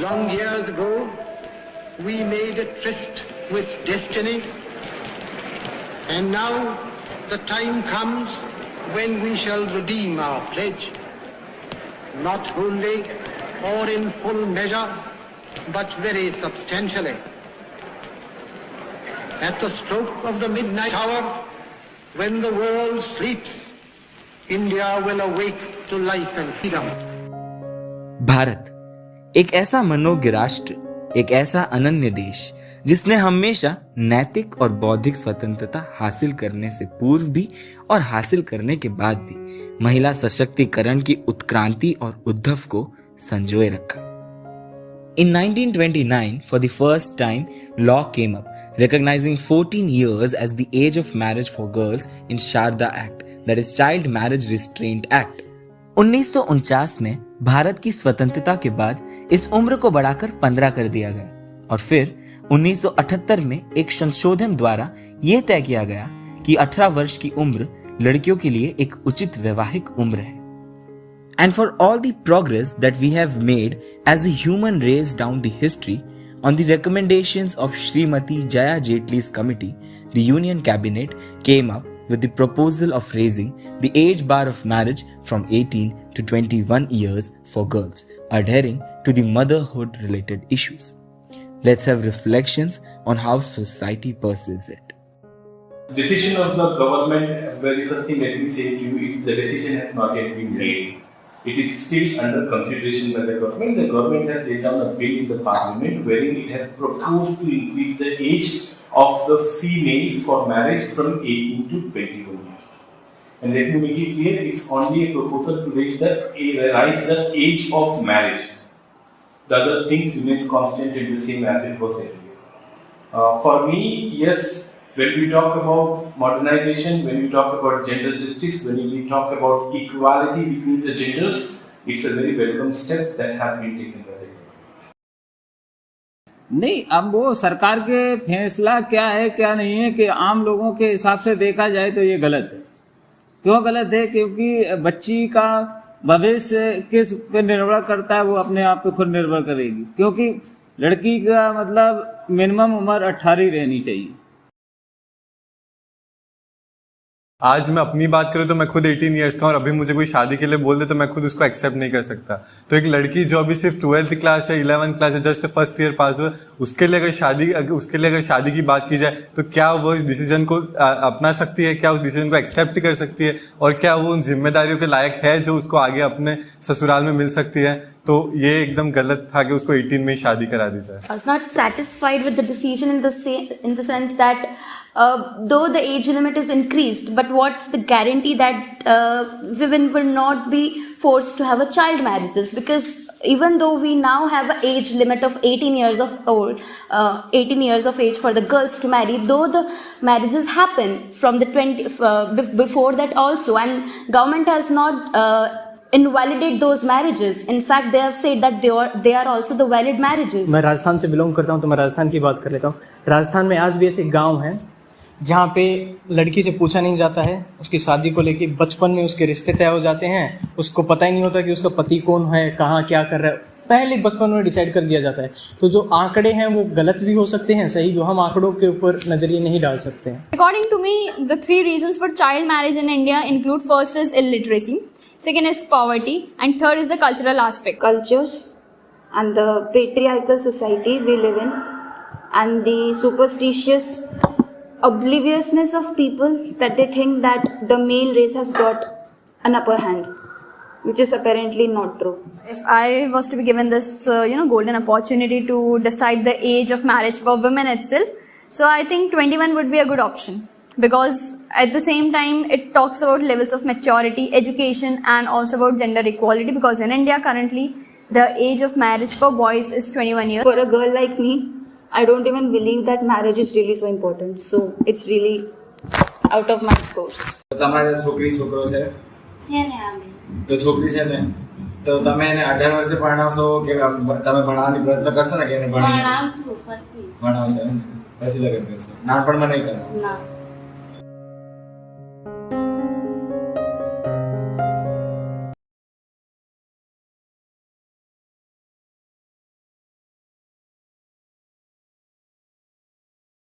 Long years ago, we made a tryst with destiny, and now the time comes when we shall redeem our pledge, not wholly or in full measure, but very substantially. At the stroke of the midnight hour, when the world sleeps, India will awake to life and freedom. Bharat एक ऐसा मनोज्ञ राष्ट्र, एक ऐसा अनन्य देश जिसने हमेशा नैतिक और बौद्धिक स्वतंत्रता हासिल करने से पूर्व भी और हासिल करने के बाद भी महिला सशक्तिकरण की उत्क्रांति और उद्भव को संजोए रखा। In 1929, for the first time, law came up recognizing 14 years as the age of marriage for girls in Sharda Act, that is Child Marriage Restraint Act. 1949 में भारत की स्वतंत्रता के बाद इस उम्र को बढ़ाकर 15 कर दिया गया और फिर 1978 में एक संशोधन द्वारा यह तय किया गया कि 18 वर्ष की उम्र लड़कियों के लिए एक उचित वैवाहिक उम्र है। And for all the progress that we have made as a human race down the history, on the recommendations of Srimati Jaya Jaitley's committee, the Union Cabinet came up with the proposal of raising the age bar of marriage from 18 to 21 years for girls, adhering to the motherhood related issues. Let's have reflections on how society perceives it. Decision of the government, very first thing let me say to you, is the decision has not yet been made. It is still under consideration by the government. The government has laid down a bill in the parliament wherein it has proposed to increase the age of the females for marriage from 18 to 21 years. And let me make it clear, it's only a proposal to rise the age of marriage. The other things remains constant and the same as it was earlier. For me, yes, when we talk about modernization, when we talk about gender justice, when we talk about equality between the genders, it's a very welcome step that has been taken by the government. नहीं, अब वो सरकार के फैसला क्या है क्या नहीं है कि आम लोगों के हिसाब से देखा जाए तो ये गलत है। क्यों गलत है? क्योंकि बच्ची का भविष्य किस पे निर्भर करता है, वो अपने आप पे खुद निर्भर करेगी। क्योंकि लड़की का मतलब मिनिमम उम्र 18 रहनी चाहिए। आज मैं अपनी बात करूं तो मैं खुद 18 ईयर्स का हूं और अभी मुझे कोई शादी के लिए बोल दे तो मैं खुद उसको एक्सेप्ट नहीं कर सकता। तो एक लड़की जो अभी सिर्फ 12th क्लास या 11th क्लास या जस्ट फर्स्ट ईयर पास हुआ, उसके लिए अगर शादी की बात की जाए तो क्या वो इस डिसीजन को अपना सकती है, क्या उस डिसीजन को एक्सेप्ट कर सकती है और क्या वो उन जिम्मेदारियों के लायक है जो उसको आगे अपने ससुराल में मिल सकती है? तो ये एकदम गलत था कि उसको 18 में ही शादी करा दी जाए। I was not satisfied with the decision in the sense that though the age limit is increased, but what's the guarantee that women will not be forced to have a child marriages? Because even though we now have an age limit of 18 years of old, 18 years of age for the girls to marry, though the marriages happen from the before that also, and government has not invalidate those marriages. In fact, they have said that they are also the valid marriages. मैं राजस्थान से belong करता हूँ तो मैं राजस्थान की बात कर लेता हूँ। राजस्थान में आज भी ऐसे गांव हैं जहाँ पे लड़की से पूछा नहीं जाता है, उसकी शादी को लेके बचपन में उसके रिश्ते तय हो जाते हैं, उसको पता ही नहीं होता कि उसका पति कौन है, कहाँ क्या कर रहा है, पहले बचपन में डिसाइड कर दिया जाता है। तो जो आंकड़े हैं वो गलत भी हो सकते हैं, सही भी। हम आंकड़ों के ऊपर नजरिए नहीं डाल सकते हैं। According to me, the 3 reasons for child marriage in India include: first is illiteracy, second is poverty, and third is the cultural aspect. Cultures and the patriarchal society we live in, and the superstitious obliviousness of people that they think that the male race has got an upper hand, which is apparently not true. If I was to be given this golden opportunity to decide the age of marriage for women itself, so I think 21 would be a good option, because at the same time it talks about levels of maturity, education, and also about gender equality, because in India currently the age of marriage for boys is 21 years. For a girl like me, I don't even believe that marriage is really so important, so it's really out of my course. તમારા છોકરી છોકરો છે તો છોકરી છે ને તો તમે એને 18 વર્ષે ભણાવશો કે તમે ભણાવવાની પ્રયત્ન કરશો ને કે એને ભણાવશો પછી લગ્ન કરશો? નાનપણમાં નહીં કરો? ના.